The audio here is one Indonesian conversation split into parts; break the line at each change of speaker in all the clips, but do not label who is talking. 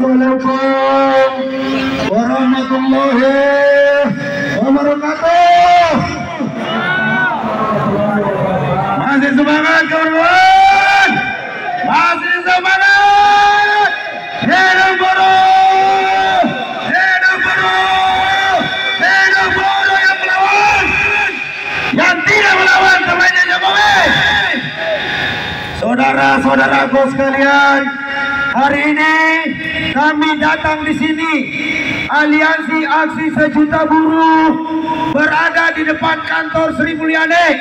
Assalamualaikum warahmatullahi wabarakatuh. Masih semangat kawan-kawan, masih semangat. Hidup buruh, hidup buruh, hidup buruh yang melawan, yang tidak melawan temannya Jokowi. Saudara-saudaraku sekalian, hari ini kami datang di sini, Aliansi Aksi Sejuta Buruh berada di depan kantor Sri Mulyani,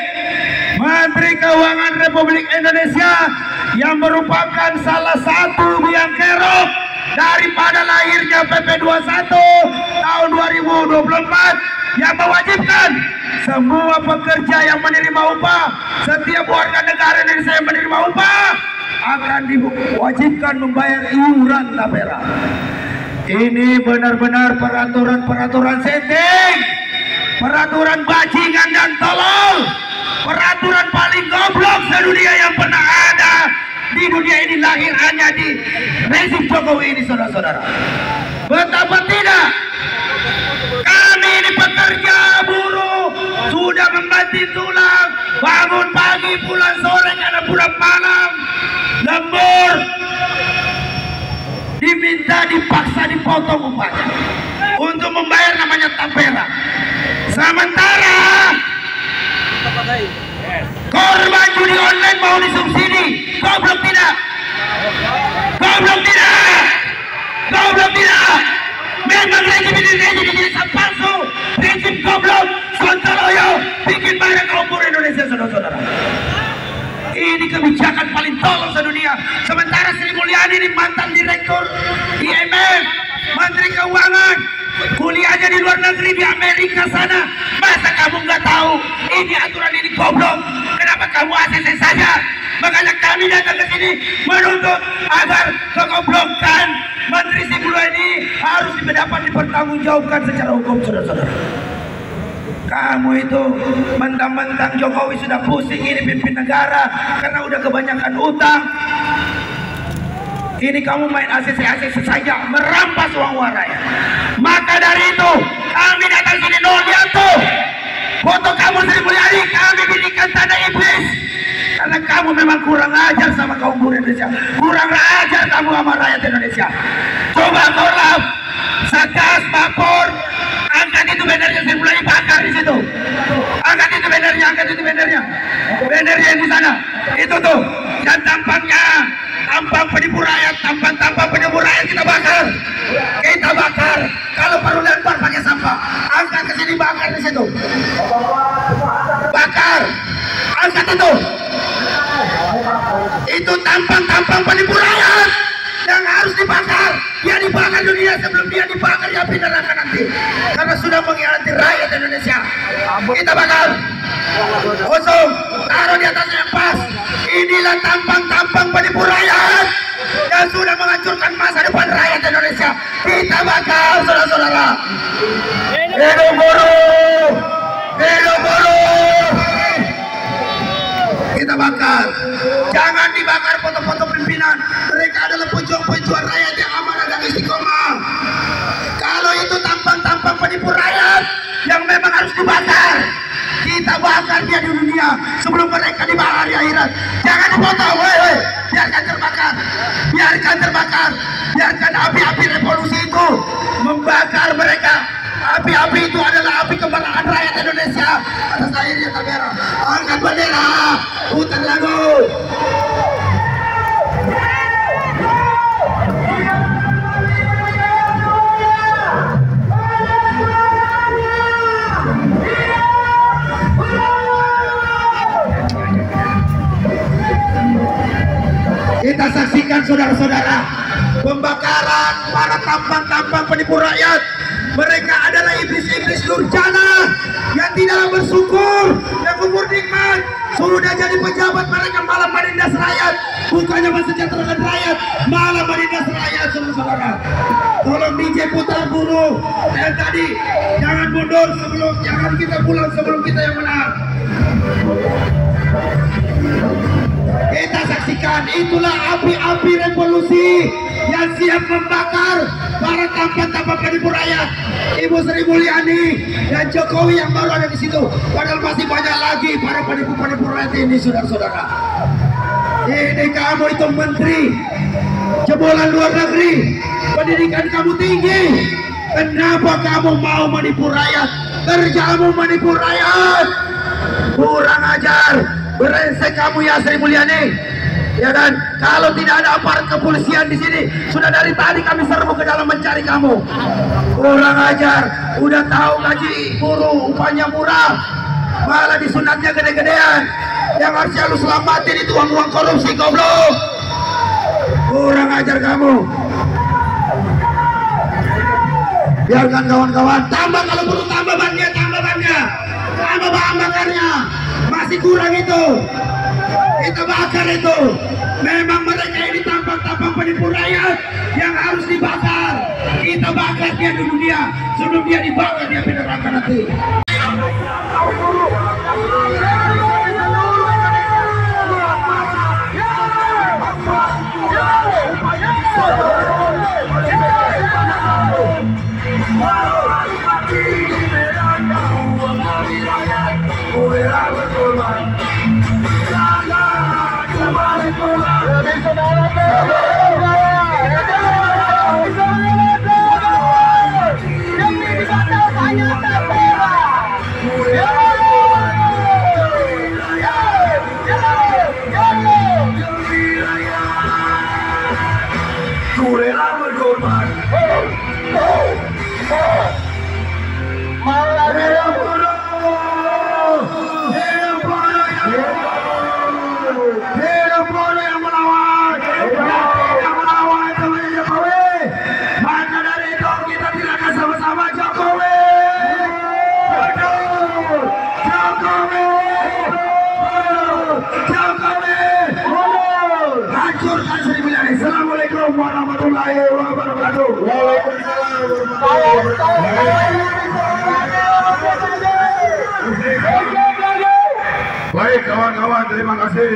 Menteri Keuangan Republik Indonesia, yang merupakan salah satu biang kerok daripada lahirnya PP 21 tahun 2024 yang mewajibkan semua pekerja yang menerima upah, setiap warga negara Indonesia yang menerima upah akan diwajibkan membayar iuran tapera. Ini benar-benar peraturan setting, peraturan bajingan dan tolol, peraturan paling goblok sedunia yang pernah ada di dunia ini, lahir hanya di rezim Jokowi ini, saudara-saudara. Betapa tidak, kami ini pekerja buruh sudah membanting tulang, bangun pagi pulang sore karena pulang malam, lembur, diminta dipaksa dipotong upahnya untuk membayar namanya tapera. Sementara korban judi online mau disubsidi. Goblok tidak, goblok tidak, goblok tidak. Memang rezim ini rezim palsu, rezim goblok, sontoloyo, bikin banyak kaum buruh Indonesia, saudara-saudara. Ini kebijakan paling tolol sedunia. Sementara Sri Mulyani ini mantan direktur IMF, Menteri Keuangan, kuliahnya di luar negeri di Amerika sana. Masa kamu nggak tahu ini aturan ini goblok? Kenapa kamu ACC saja? Makanya kami datang ke sini menuntut agar kegoblokan Menteri Sri Mulyani harus dapat dipertanggungjawabkan secara hukum, saudara-saudara. Kamu itu mentang-mentang Jokowi sudah pusing ini pimpin negara karena udah kebanyakan utang. Ini kamu main ACC saja, merampas uang waraya. Maka dari itu kami datang sini Nolianto, foto kamu Sri Mulyani kami berikan tanda iblis, karena kamu memang kurang ajar sama kaum buruh Indonesia, kurang ajar kamu sama rakyat Indonesia. Coba korlap, Satgas, Mapor, angkat itu bannernya Sri Mulyani, bakar di situ. Angkat itu bannernya, angkat itu bannernya. Bannernya di sana. Itu tuh yang tampangnya tampang penipu rakyat, tampang penipu rakyat kita bakar. Kita bakar. Kalau perlu lempar pakai sampah. Angkat ke sini, bakar di situ. Bakar. Angkat itu. Itu tampang penipu rakyat yang harus dibakar. Dia dibakar dunia sebelum dia dibakar di api neraka nanti, karena sudah mengkhianati rakyat Indonesia. Kita bakar, kosong, taruh di atasnya yang pas. Inilah tampang penipu rakyat yang sudah menghancurkan masa depan rakyat Indonesia. Kita bakar, saudara-saudara. Hidup buruh, hidup buruh. Kita bakar. Jangan dibakar foto-foto pimpinan. Mereka adalah pejuang-pejuang rakyat yang amanah dan istiqomah. Kalau itu tampang penipu rakyat yang memang harus dibakar, kita bakar dia di dunia sebelum mereka dibakar di akhirat. Jangan dipoto, woi, biarkan terbakar, biarkan terbakar, biarkan api-api revolusi itu membakar mereka. Api-api itu adalah api kemarahan rakyat Indonesia atas lahirnya tapera. Angkat bendera, putar lagu. Kita saksikan, saudara-saudara, pembakaran para tampang penipu rakyat. Mereka adalah iblis-iblis durjana yang tidaklah bersyukur dan kubur nikmat. Sudah jadi pejabat, mereka malah menindas rakyat. Bukannya mensejahterakan rakyat, malah menindas rakyat, saudara-saudara. Tolong DJ putar buruh. Dan tadi jangan mundur jangan kita pulang sebelum kita yang menang. Kita saksikan, itulah api-api revolusi yang siap membakar para tampan-tampan penipu rakyat. Ibu Sri Mulyani dan Jokowi yang baru ada di situ. Padahal masih banyak lagi para penipu-penipu rakyat ini, saudara-saudara. Ini kamu itu menteri jebolan luar negeri, pendidikan kamu tinggi. Kenapa kamu mau menipu rakyat? Kerjamu menipu rakyat. Kurang ajar, brengsek kamu ya Sri Mulyani. Ya kan, kalau tidak ada aparat kepolisian di sini, sudah dari tadi kami serbu ke dalam mencari kamu. Kurang ajar, udah tahu gaji buruh upahnya murah, malah disunatnya gede-gedean. Yang harusnya lu selamatin itu uang-uang korupsi, goblok. Kurang ajar kamu. Biarkan kawan-kawan tambah, kalau perlu tambah bannya, tambah bahan bakarnya. Masih kurang itu. Kita bakar itu. Memang mereka ini tampang-tampang penipu rakyat yang harus dibakar. Kita bakar dia dulu dia, sebelum dia dibakar dia neraka nanti. Assalamualaikum warahmatullahi wabarakatuh. Waalaikumsalam warahmatullahi wabarakatuh. Baik kawan-kawan, terima kasih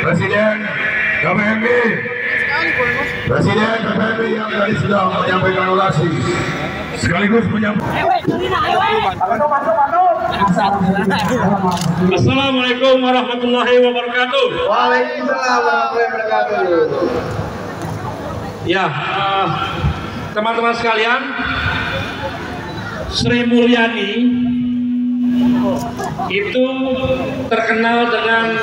Presiden KPMG yang tadi sudah menyampaikan orasi sekaligus menyampaikan.
Assalamualaikum warahmatullahi wabarakatuh.
Waalaikumsalam warahmatullahi wabarakatuh.
Ya, teman-teman sekalian, Sri Mulyani itu terkenal dengan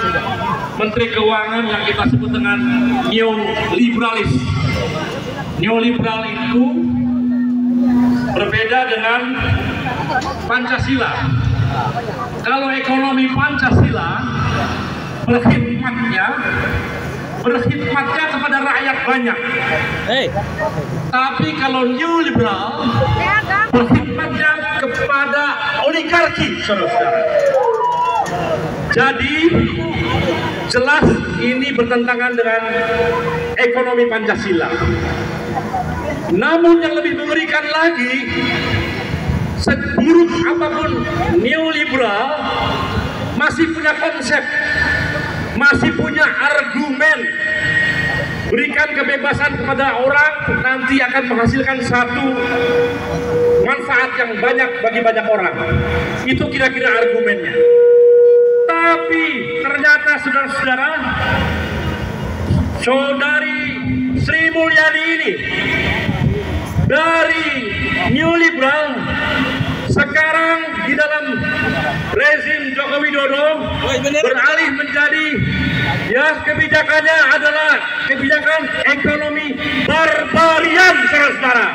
Menteri Keuangan yang kita sebut dengan neoliberalis. Neoliberal itu berbeda dengan Pancasila. Kalau ekonomi Pancasila berkhidmatnya kepada rakyat banyak. Tapi kalau neoliberal berkhidmatnya kepada oligarki, saudara-saudara. Jadi jelas ini bertentangan dengan ekonomi Pancasila. Namun yang lebih mengerikan lagi, seburuk apapun neoliberal masih punya konsep, masih punya argumen. Berikan kebebasan kepada orang, nanti akan menghasilkan satu manfaat yang banyak bagi banyak orang. Itu kira-kira argumennya. Tapi ternyata saudara-saudara, saudari Sri Mulyani ini dari neoliberal sekarang di dalam rezim Joko Widodo beralih menjadi, ya, kebijakannya adalah kebijakan ekonomi barbarian, saudara-saudara.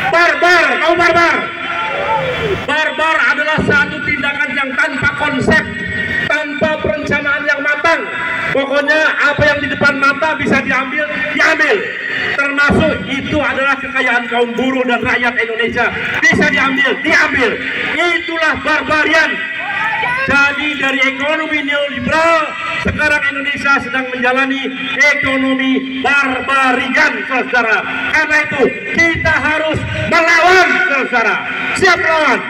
Barbar, kamu barbar. Barbar adalah satu tindakan yang tanpa konsep, tanpa perencanaan yang matang. Pokoknya apa yang di depan mata bisa diambil. Termasuk itu adalah kekayaan kaum buruh dan rakyat Indonesia. Bisa diambil. Itulah barbarian. Jadi dari ekonomi neoliberal, sekarang Indonesia sedang menjalani ekonomi barbarian, saudara. Karena itu kita harus melawan, saudara. Siap melawan.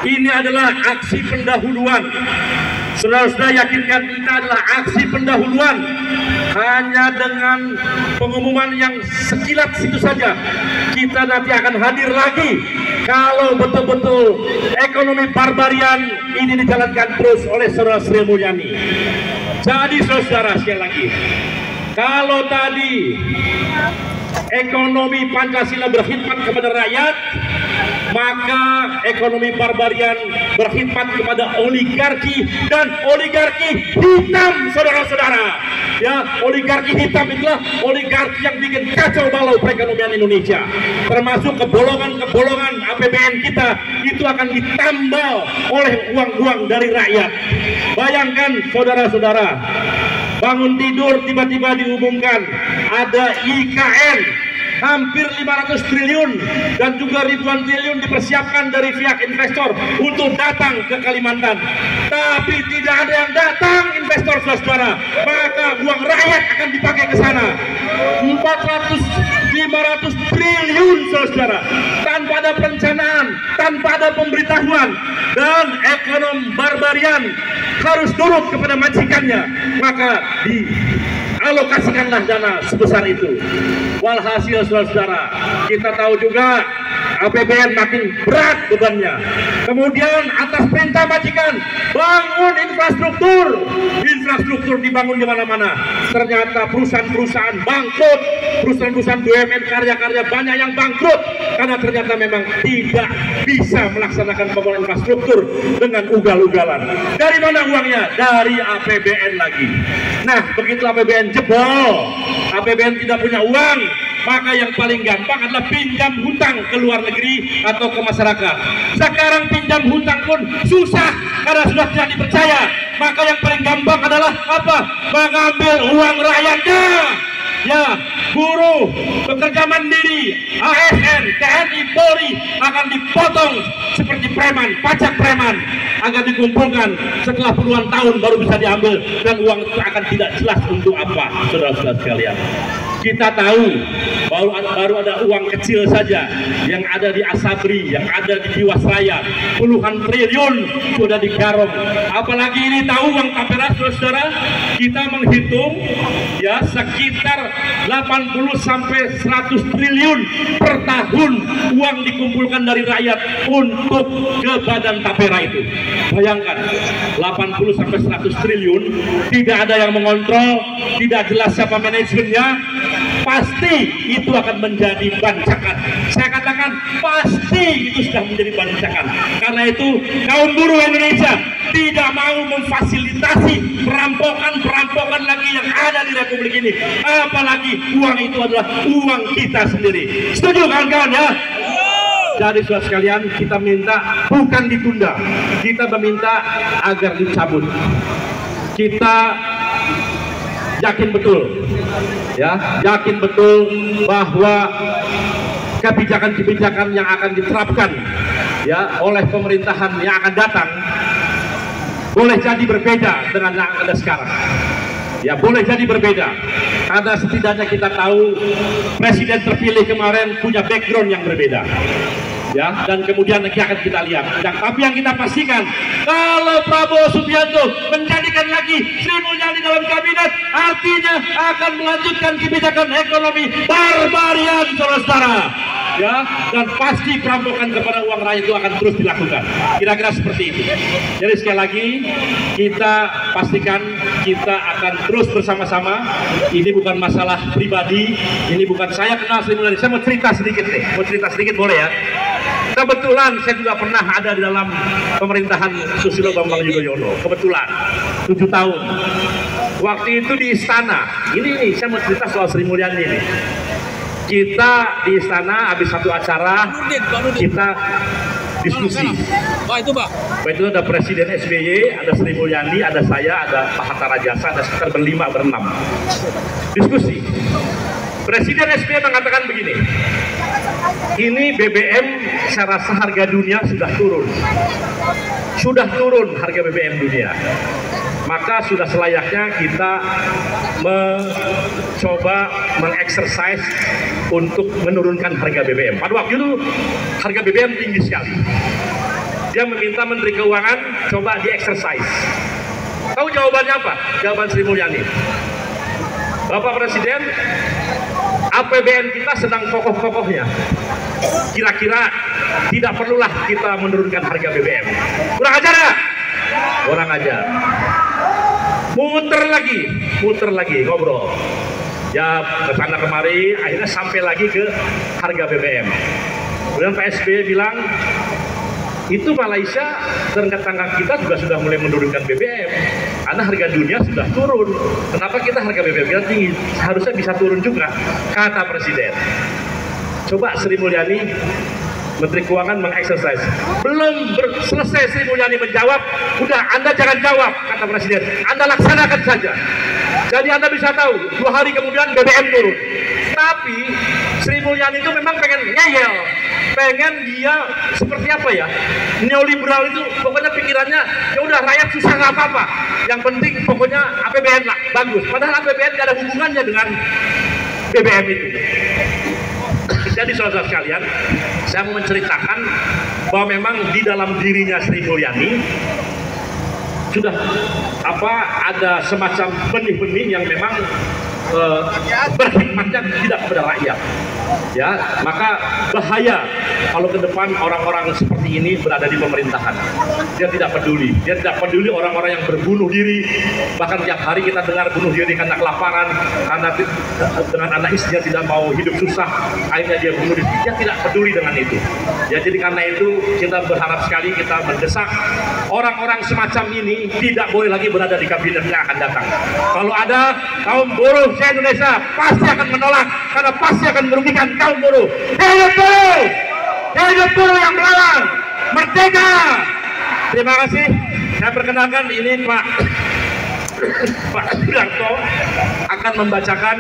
Ini adalah aksi pendahuluan Saudara-saudara, yakinkan kita adalah aksi pendahuluan. Hanya dengan pengumuman yang sekilat situ saja, kita nanti akan hadir lagi kalau betul-betul ekonomi barbarian ini dijalankan terus oleh saudara Sri Mulyani. Jadi saudara, sekali lagi, kalau tadi ekonomi Pancasila berkhidmat kepada rakyat, maka ekonomi barbarian berkhidmat kepada oligarki, dan oligarki hitam, saudara-saudara. Ya, oligarki hitam itulah oligarki yang bikin kacau balau perekonomian Indonesia, termasuk kebolongan-kebolongan APBN kita itu akan ditambal oleh uang-uang dari rakyat. Bayangkan saudara-saudara, bangun tidur tiba-tiba diumumkan ada IKN hampir 500 triliun dan juga ribuan triliun dipersiapkan dari pihak investor untuk datang ke Kalimantan, tapi tidak ada yang datang investor, saudara. Maka uang rakyat akan dipakai ke sana, 500 triliun, saudara, tanpa ada perencanaan, tanpa ada pemberitahuan, dan ekonom barbarian harus nurut kepada majikannya, maka dialokasikanlah dana sebesar itu. Walhasil, saudara-saudara, kita tahu juga APBN makin berat bebannya. Kemudian atas perintah majikan, bangun infrastruktur dibangun di mana-mana. Ternyata perusahaan-perusahaan bangkrut, perusahaan-perusahaan BUMN karya-karya banyak yang bangkrut karena ternyata memang tidak bisa melaksanakan pembangunan infrastruktur dengan ugal-ugalan. Dari mana uangnya? Dari APBN lagi. Nah, begitu APBN jebol, APBN tidak punya uang, maka yang paling gampang adalah pinjam hutang ke luar negeri atau ke masyarakat. Sekarang pinjam hutang pun susah karena sudah tidak dipercaya. Maka yang paling gampang adalah apa? Mengambil uang rakyatnya. Ya, buruh, pekerja mandiri, ASN, TNI, Polri akan dipotong seperti preman, pajak preman akan dikumpulkan setelah puluhan tahun baru bisa diambil, dan uang itu akan tidak jelas untuk apa, saudara-saudara sekalian. Kita tahu baru ada uang kecil saja yang ada di Asabri, yang ada di Jiwasraya, puluhan triliun sudah digarong. Apalagi ini tahu uang tapera, saudara, kita menghitung ya sekitar 80 sampai 100 triliun per tahun uang dikumpulkan dari rakyat untuk ke badan tapera itu. Bayangkan, 80 sampai 100 triliun, tidak ada yang mengontrol, tidak jelas siapa manajemennya, pasti itu akan menjadi bancakan. Saya katakan pasti itu sudah menjadi bancakan. Karena itu kaum buruh Indonesia tidak mau memfasilitasi perampokan lagi yang ada di Republik ini. Apalagi uang itu adalah uang kita sendiri. Setuju kawan-kawan ya? Jadi saudara sekalian, kita minta bukan ditunda, kita meminta agar dicabut. Kita yakin betul, ya, yakin betul bahwa kebijakan-kebijakan yang akan diterapkan ya oleh pemerintahan yang akan datang boleh jadi berbeda dengan yang ada sekarang. Ya, boleh jadi berbeda karena setidaknya kita tahu presiden terpilih kemarin punya background yang berbeda. Ya, dan kemudian nanti akan kita lihat. Tapi yang kita pastikan, kalau Prabowo Subianto menjadikan lagi Sri Mulyani dalam kabinet, artinya akan melanjutkan kebijakan ekonomi barbarian, saudara-saudara. Ya, dan pasti perampokan kepada uang rakyat itu akan terus dilakukan. Kira-kira seperti itu. Jadi sekali lagi kita pastikan kita akan terus bersama-sama. Ini bukan masalah pribadi, ini bukan saya kenal Sri Mulyani. Saya mau cerita sedikit deh, boleh ya? Kebetulan saya juga pernah ada di dalam pemerintahan Susilo Bambang Yudhoyono. Kebetulan 7 tahun. Waktu itu di istana. Ini saya mau cerita soal Sri Mulyani ini. Kita di istana habis satu acara, kita diskusi. Itu ada Presiden SBY, ada Sri Mulyani, ada saya, ada Pak Hatta Rajasa, ada sekitar berlima, berenam. Diskusi. Presiden SBY mengatakan begini, ini BBM saya rasa harga dunia sudah turun harga BBM dunia, maka sudah selayaknya kita mencoba mengeksersis untuk menurunkan harga BBM. Pada waktu itu harga BBM tinggi sekali. Dia meminta Menteri Keuangan coba dieksersis. Tahu jawabannya apa? Jawaban Sri Mulyani. Bapak Presiden, APBN kita sedang kokoh-kokohnya. Kira-kira tidak perlulah kita menurunkan harga BBM. Kurang ajar nggak? Kurang ajar. Muter lagi ngobrol. Ya kesana kemari, akhirnya sampai lagi ke harga BBM. Kemudian Pak SBY bilang, itu Malaysia dan tetangga kita juga sudah mulai menurunkan BBM karena harga dunia sudah turun. Kenapa kita harga BBM kita tinggi? Seharusnya bisa turun juga, kata Presiden. Coba Sri Mulyani, Menteri Keuangan mengeksersis. Belum selesai Sri Mulyani menjawab, udah Anda jangan jawab, kata Presiden. Anda laksanakan saja. Jadi Anda bisa tahu, 2 hari kemudian BBM turun. Tapi Sri Mulyani itu memang pengen ngeyel, pengen dia seperti apa ya, neoliberal itu pokoknya pikirannya ya udah rakyat susah nggak apa-apa, yang penting pokoknya APBN lah bagus, padahal APBN nggak ada hubungannya dengan BBM itu. Jadi saudara sekalian, saya mau menceritakan bahwa memang di dalam dirinya Sri Mulyani sudah ada semacam benih-benih yang memang berhikmatnya tidak kepada rakyat. Ya, maka bahaya kalau ke depan orang-orang seperti ini berada di pemerintahan. Dia tidak peduli orang-orang yang berbunuh diri, bahkan tiap hari kita dengar bunuh diri karena kelaparan, karena dengan anak istrinya tidak mau hidup susah, akhirnya dia bunuh diri. Dia tidak peduli dengan itu. Ya, jadi karena itu kita berharap sekali, kita mendesak orang-orang semacam ini tidak boleh lagi berada di kabinet yang akan datang. Kalau ada kaum buruh se-Indonesia pasti akan menolak, karena pasti akan merugikan kaum buruh. Hidup buruh! Hidup buruh yang melawan! Merdeka! Terima kasih. Saya perkenalkan ini Pak Sudarto akan membacakan.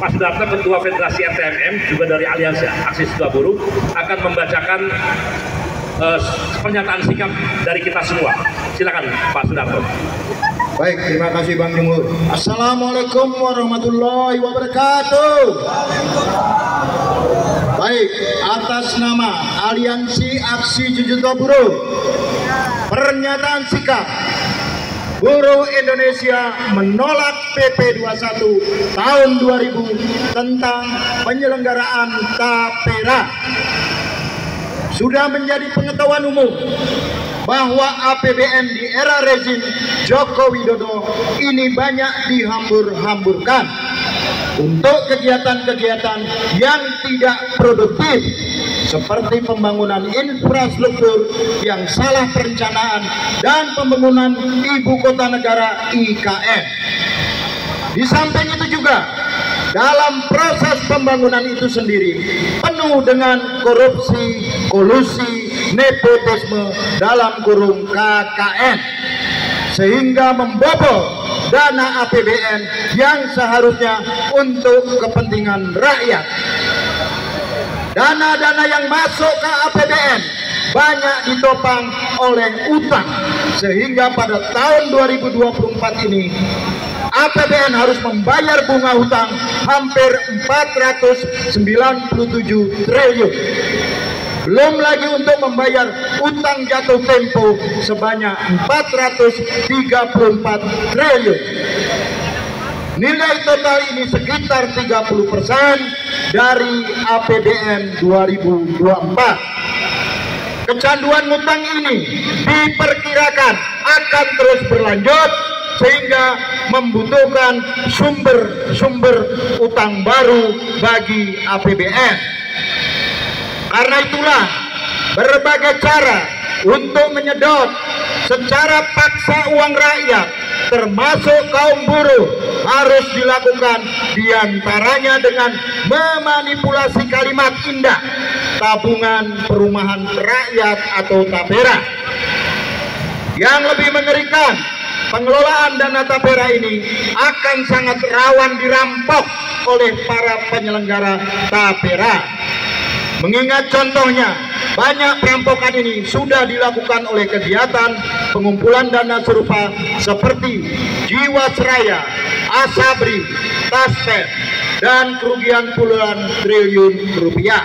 Pak Sudarto, Ketua Federasi RTMM, juga dari Aliansi Aksi Suka Buruh, akan membacakan pernyataan sikap dari kita semua. Silakan Pak Sudarto.
Baik, terima kasih Bang Jumur. Assalamualaikum warahmatullahi wabarakatuh. Baik, atas nama Aliansi Aksi Jujuto Buruh, pernyataan sikap Buruh Indonesia menolak PP 21 tahun 2000 tentang penyelenggaraan tapera. Sudah menjadi pengetahuan umum bahwa APBN di era rezim Joko Widodo ini banyak dihambur-hamburkan untuk kegiatan-kegiatan yang tidak produktif, seperti pembangunan infrastruktur yang salah perencanaan dan pembangunan ibu kota negara IKN. Di samping itu juga, dalam proses pembangunan itu sendiri penuh dengan korupsi, kolusi, nepotisme dalam kurung KKN, sehingga membobol dana APBN yang seharusnya untuk kepentingan rakyat. Dana-dana yang masuk ke APBN banyak ditopang oleh utang, sehingga pada tahun 2024 ini APBN harus membayar bunga hutang hampir 497 triliun. Belum lagi untuk membayar utang jatuh tempo sebanyak 434 triliun. Nilai total ini sekitar 30% dari APBN 2024. Kecanduan utang ini diperkirakan akan terus berlanjut, sehingga membutuhkan sumber-sumber utang baru bagi APBN. Karena itulah berbagai cara untuk menyedot secara paksa uang rakyat, termasuk kaum buruh, harus dilakukan, diantaranya dengan memanipulasi kalimat indah tabungan perumahan rakyat atau tapera. Yang lebih mengerikan, pengelolaan dana tapera ini akan sangat rawan dirampok oleh para penyelenggara tapera. Mengingat contohnya, banyak perampokan ini sudah dilakukan oleh kegiatan pengumpulan dana serupa seperti Jiwasraya, Asabri, Taspen, dan kerugian puluhan triliun rupiah.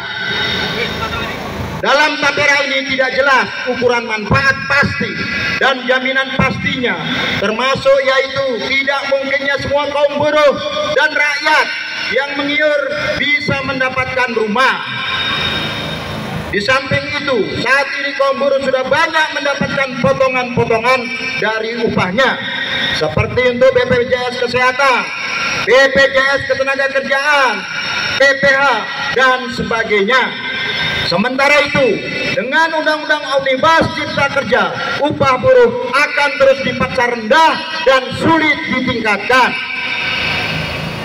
Dalam tapera ini tidak jelas ukuran manfaat pasti dan jaminan pastinya, termasuk yaitu tidak mungkinnya semua kaum buruh dan rakyat yang mengiur bisa mendapatkan rumah. Di samping itu, saat ini kaum buruh sudah banyak mendapatkan potongan-potongan dari upahnya, seperti untuk BPJS Kesehatan, BPJS Ketenagakerjaan, PPH, dan sebagainya. Sementara itu, dengan Undang-Undang Omnibus Cipta Kerja, upah buruh akan terus dipaksa rendah dan sulit ditingkatkan.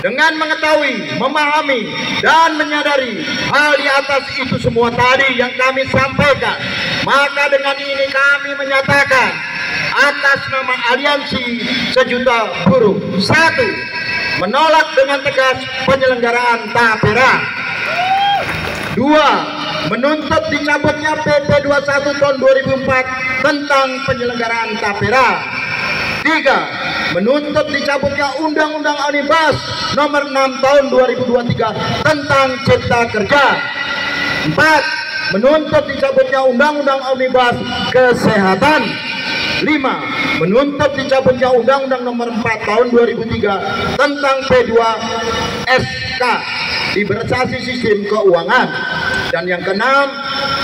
Dengan mengetahui, memahami, dan menyadari hal di atas itu semua tadi yang kami sampaikan, maka dengan ini kami menyatakan atas nama Aliansi Sejuta Buruh: 1. Menolak dengan tegas penyelenggaraan tapera. 2. Menuntut dicabutnya PP 21 tahun 2004 tentang penyelenggaraan tapera. 3. Menuntut dicabutnya Undang-Undang Omnibus nomor 6 tahun 2023 tentang Cipta Kerja. 4. Menuntut dicabutnya Undang-Undang Omnibus Kesehatan. 5. Menuntut dicabutnya Undang-Undang nomor 4 tahun 2003 tentang P2SK, liberalisasi sistem keuangan. Dan yang keenam,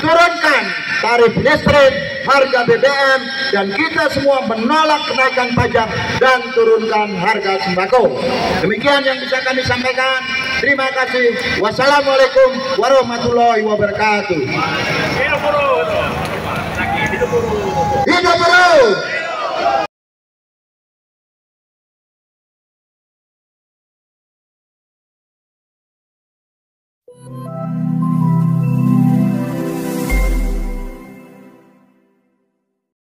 turunkan tarif listrik, harga BBM, dan kita semua menolak kenaikan pajak dan turunkan harga sembako. Demikian yang bisa kami sampaikan. Terima kasih. Wassalamualaikum warahmatullahi wabarakatuh. Hidup buruh! Hidup buruh!